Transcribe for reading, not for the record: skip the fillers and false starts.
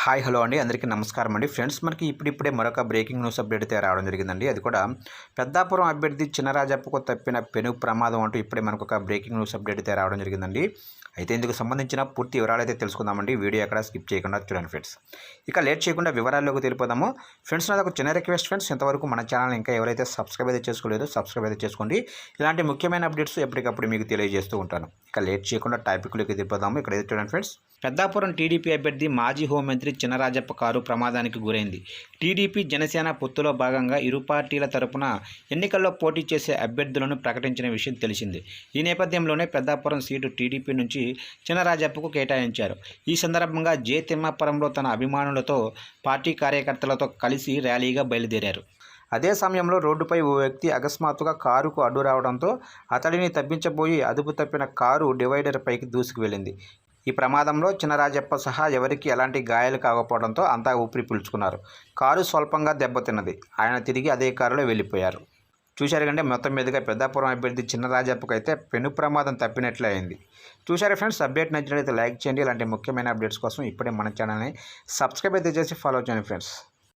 Hi hello అండి, అందరికీ నమస్కారం అండి. ఫ్రెండ్స్, మనకి ఇప్పుడిప్పుడే మరొక బ్రేకింగ్ న్యూస్ అప్డేట్ అయితే రావడం జరిగిందండి. అది కూడా పెద్దాపురం అభ్యర్థి చినరాజప్పకు తప్పిన పెను ప్రమాదం అంటూ ఇప్పుడే మనకు ఒక బ్రేకింగ్ న్యూస్ అప్డేట్ అయితే రావడం జరిగిందండి. అయితే ఇందుకు సంబంధించిన పూర్తి వివరాలు అయితే తెలుసుకుందామండి. వీడియో ఎక్కడ స్కిప్ చేయకుండా చూడండి ఫ్రెండ్స్. ఇక లేట్ చేయకుండా వివరాల్లోకి తెలిపోదాము. ఫ్రెండ్స్, నాది ఒక చిన్న రిక్వెస్ట్ ఫ్రెండ్స్, ఇంతవరకు మన ఛానల్ ఇంకా ఎవరైతే సబ్స్క్రైబ్ అయితే చేసుకోలేదో సబ్స్క్రైబ్ అయితే చేసుకోండి. ఇలాంటి ముఖ్యమైన అప్డేట్స్ ఎప్పటికప్పుడు మీకు తెలియజేస్తూ ఉంటాను. ఇక లేట్ చేయకుండా టాపిక్లోకి తెలిపోదాము. ఇక్కడ అయితే చూడండి ఫ్రెండ్స్, పెద్దాపురం టీడీపీ అభ్యర్థి మాజీ హోంమంత్రి చినరాజప్ప కారు ప్రమాదానికి గురైంది. టీడీపీ జనసేన పొత్తులో భాగంగా ఇరు పార్టీల తరపున ఎన్నికల్లో పోటీ చేసే అభ్యర్థులను ప్రకటించిన విషయం తెలిసిందే. ఈ నేపథ్యంలోనే పెద్దాపురం సీటు టీడీపీ నుంచి చినరాజప్పకు కేటాయించారు. ఈ సందర్భంగా జే తిమ్మాపురంలో తన అభిమానులతో పార్టీ కార్యకర్తలతో కలిసి ర్యాలీగా బయలుదేరారు. అదే సమయంలో రోడ్డుపై ఓ వ్యక్తి అకస్మాత్తుగా కారుకు అడ్డు రావడంతో అతడిని తప్పించబోయి అదుపు తప్పిన కారు డివైడర్ పైకి దూసుకు వెళ్ళింది. ఈ ప్రమాదంలో చినరాజప్ప సహా ఎవరికీ ఎలాంటి గాయాలు కాకపోవడంతో అంతా ఊపిరి పీల్చుకున్నారు. కారు స్వల్పంగా దెబ్బతిన్నది. ఆయన తిరిగి అదే కారులో వెళ్ళిపోయారు. చూశారు కంటే మొత్తం మీదుగా పెద్దాపురం అభ్యర్థి చినరాజప్పకు అయితే పెను ప్రమాదం తప్పినట్లే అయింది. చూశారు ఫ్రెండ్స్, అప్డేట్ నచ్చినట్లయితే లైక్ చేయండి. ఇలాంటి ముఖ్యమైన అప్డేట్స్ కోసం ఇప్పుడే మన ఛానల్ని సబ్స్క్రైబ్ అయితే చేసి ఫాలో చేయండి ఫ్రెండ్స్.